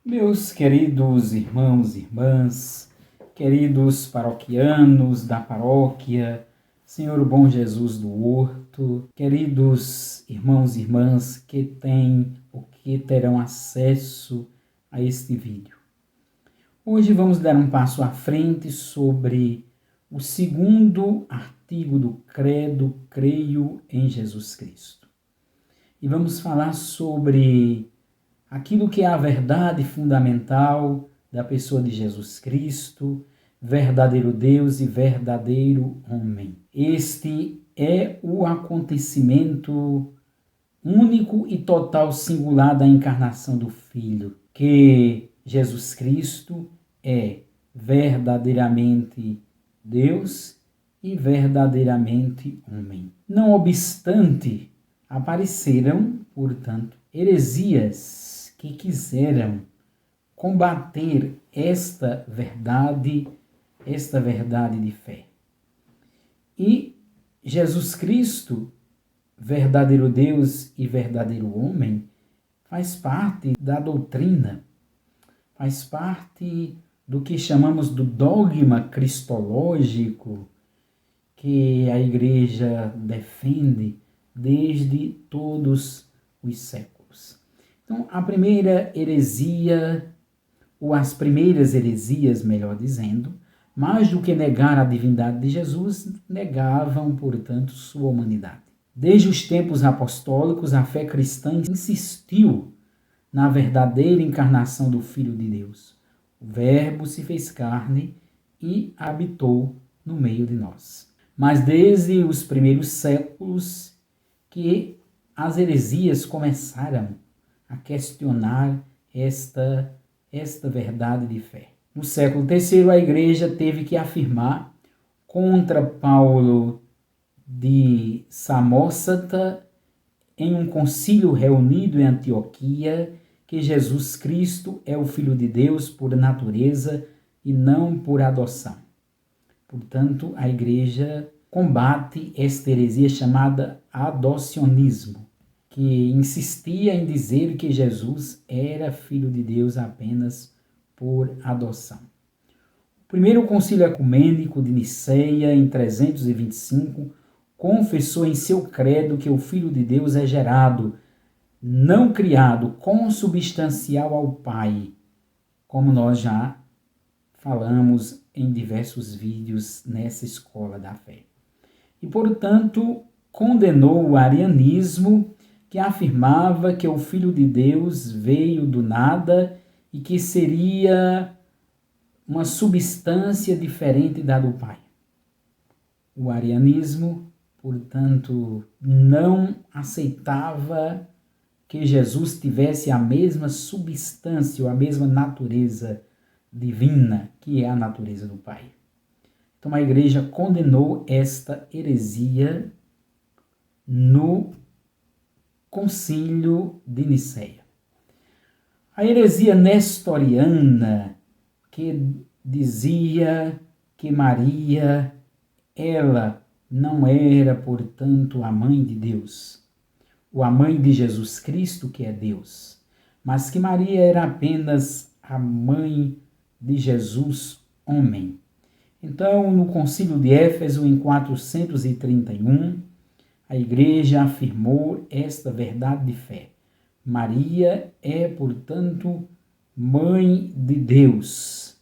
Meus queridos irmãos e irmãs, queridos paroquianos da paróquia, Senhor bom Jesus do Horto, queridos irmãos e irmãs que têm ou que terão acesso a este vídeo. Hoje vamos dar um passo à frente sobre o segundo artigo do Credo, creio em Jesus Cristo. E vamos falar sobre aquilo que é a verdade fundamental da pessoa de Jesus Cristo, verdadeiro Deus e verdadeiro homem. Este é o acontecimento único e total singular da encarnação do Filho, que Jesus Cristo é verdadeiramente Deus e verdadeiramente homem. Não obstante, apareceram, portanto, heresias que quiseram combater esta verdade de fé. E Jesus Cristo, verdadeiro Deus e verdadeiro homem, faz parte da doutrina, faz parte do que chamamos do dogma cristológico que a Igreja defende desde todos os séculos. Então, a primeira heresia, ou as primeiras heresias, melhor dizendo, mais do que negar a divindade de Jesus, negavam, portanto, sua humanidade. Desde os tempos apostólicos, a fé cristã insistiu na verdadeira encarnação do Filho de Deus. O Verbo se fez carne e habitou no meio de nós. Mas desde os primeiros séculos que as heresias começaram a questionar esta verdade de fé. No século III, a Igreja teve que afirmar contra Paulo de Samósata, em um concílio reunido em Antioquia, que Jesus Cristo é o Filho de Deus por natureza e não por adoção. Portanto, a Igreja combate esta heresia chamada adocionismo, que insistia em dizer que Jesus era Filho de Deus apenas por adoção. O primeiro concílio ecumênico de Niceia, em 325, confessou em seu credo que o Filho de Deus é gerado, não criado, consubstancial ao Pai, como nós já falamos em diversos vídeos nessa escola da fé. E, portanto, condenou o arianismo, que afirmava que o Filho de Deus veio do nada e que seria uma substância diferente da do Pai. O arianismo, portanto, não aceitava que Jesus tivesse a mesma substância ou a mesma natureza divina, que é a natureza do Pai. Então a Igreja condenou esta heresia no Concílio de Niceia. A heresia nestoriana, que dizia que Maria, ela não era, portanto, a mãe de Deus, ou a mãe de Jesus Cristo, que é Deus, mas que Maria era apenas a mãe de Jesus, homem. Então, no Concílio de Éfeso, em 431, a Igreja afirmou esta verdade de fé. Maria é, portanto, mãe de Deus.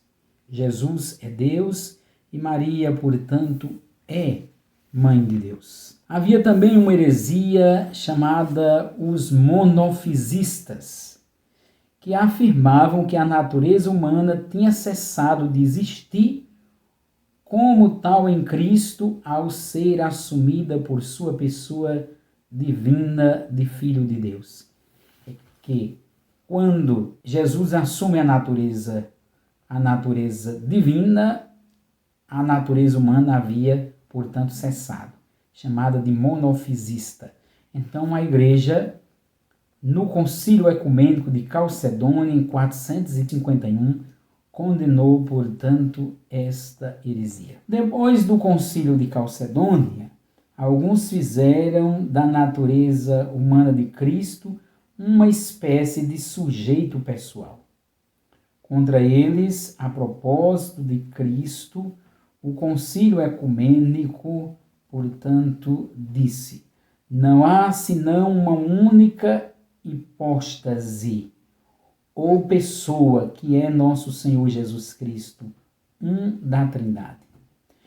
Jesus é Deus e Maria, portanto, é mãe de Deus. Havia também uma heresia chamada os monofisistas, que afirmavam que a natureza humana tinha cessado de existir como tal em Cristo, ao ser assumida por sua pessoa divina de Filho de Deus. É que quando Jesus assume a natureza divina, a natureza humana havia, portanto, cessado, chamada de monofisista. Então a Igreja, no Concílio Ecumênico de Calcedônia, em 451, condenou, portanto, esta heresia. Depois do Concílio de Calcedônia, alguns fizeram da natureza humana de Cristo uma espécie de sujeito pessoal. Contra eles, a propósito de Cristo, o concílio ecumênico, portanto, disse: não há senão uma única hipóstase ou pessoa, que é nosso Senhor Jesus Cristo, um da Trindade.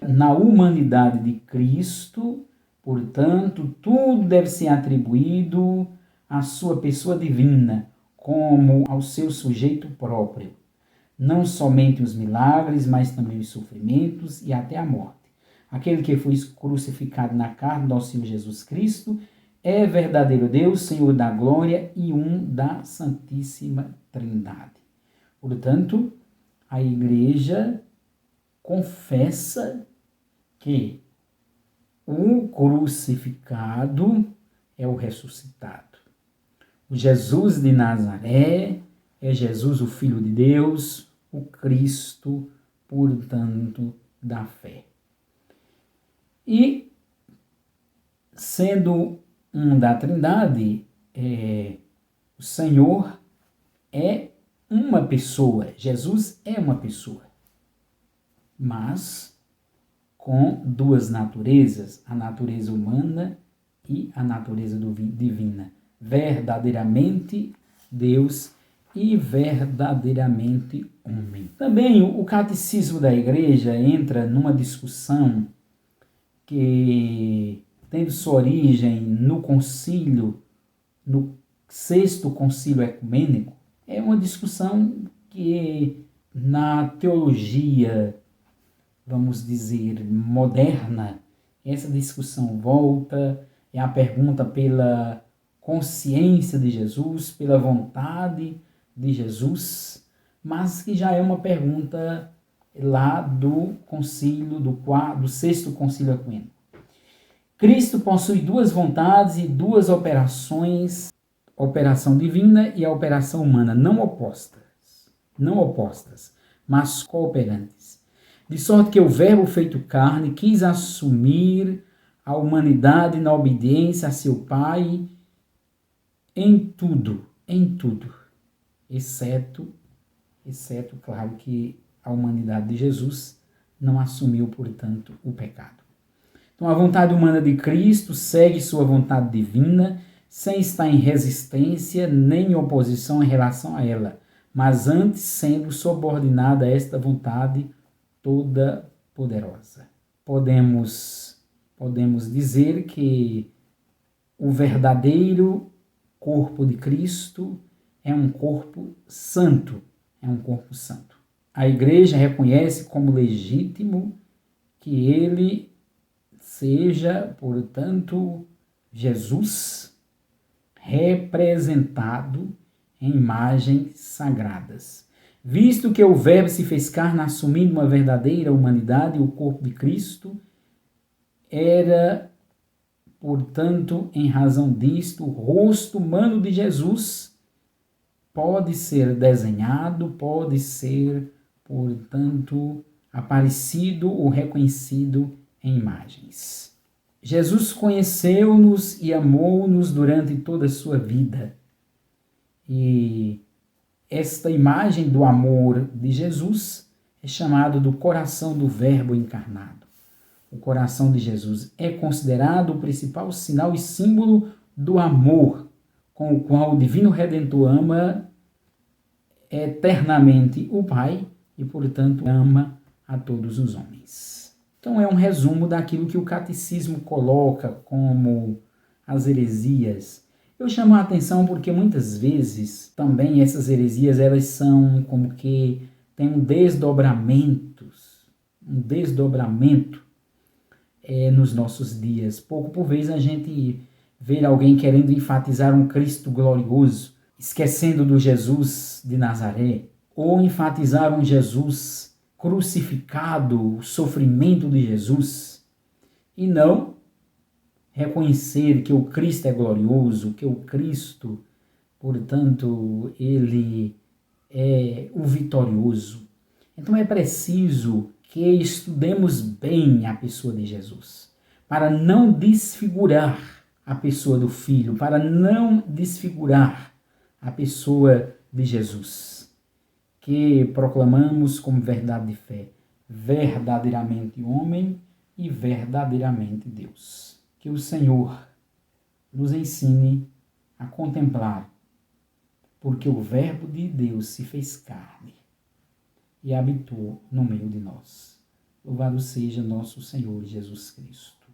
Na humanidade de Cristo, portanto, tudo deve ser atribuído à sua pessoa divina, como ao seu sujeito próprio. Não somente os milagres, mas também os sofrimentos e até a morte. Aquele que foi crucificado na carne, nosso Senhor Jesus Cristo, é verdadeiro Deus, Senhor da glória e um da Santíssima Trindade. Portanto, a Igreja confessa que o crucificado é o ressuscitado. O Jesus de Nazaré é Jesus, o Filho de Deus, o Cristo, portanto, da fé. E, sendo um da Trindade, o Senhor é uma pessoa, Jesus é uma pessoa, mas com duas naturezas, a natureza humana e a natureza divina, verdadeiramente Deus e verdadeiramente homem. Também o catecismo da Igreja entra numa discussão que, tendo sua origem no concílio, no sexto concílio ecumênico, é uma discussão que na teologia, vamos dizer, moderna, essa discussão volta, é a pergunta pela consciência de Jesus, pela vontade de Jesus, mas que já é uma pergunta lá do concílio, do sexto concílio ecumênico. Cristo possui duas vontades e duas operações, a operação divina e a operação humana, não opostas, mas cooperantes. De sorte que o Verbo feito carne quis assumir a humanidade na obediência a seu Pai em tudo, exceto, claro, que a humanidade de Jesus não assumiu, portanto, o pecado. Então, a vontade humana de Cristo segue sua vontade divina, sem estar em resistência nem em oposição em relação a ela, mas antes sendo subordinada a esta vontade toda poderosa. Podemos dizer que o verdadeiro corpo de Cristo é um corpo santo, A Igreja reconhece como legítimo que ele seja, portanto, Jesus representado em imagens sagradas. Visto que o Verbo se fez carne assumindo uma verdadeira humanidade, o corpo de Cristo era, portanto, em razão disto, o rosto humano de Jesus pode ser desenhado, pode ser, portanto, aparecido ou reconhecido em imagens. Jesus conheceu-nos e amou-nos durante toda a sua vida. E esta imagem do amor de Jesus é chamada do coração do Verbo encarnado. O coração de Jesus é considerado o principal sinal e símbolo do amor com o qual o Divino Redentor ama eternamente o Pai e, portanto, ama a todos os homens. Então, é um resumo daquilo que o catecismo coloca como as heresias. Eu chamo a atenção porque muitas vezes também essas heresias, elas são como que tem um desdobramento nos nossos dias. Pouco por vez a gente vê alguém querendo enfatizar um Cristo glorioso, esquecendo do Jesus de Nazaré, ou enfatizar um Jesus crucificado, o sofrimento de Jesus, e não reconhecer que o Cristo é glorioso, que o Cristo, portanto, ele é o vitorioso. Então é preciso que estudemos bem a pessoa de Jesus, para não desfigurar a pessoa do Filho, para não desfigurar a pessoa de Jesus. que proclamamos como verdade de fé, verdadeiramente homem e verdadeiramente Deus. Que o Senhor nos ensine a contemplar, porque o Verbo de Deus se fez carne e habitou no meio de nós. Louvado seja nosso Senhor Jesus Cristo.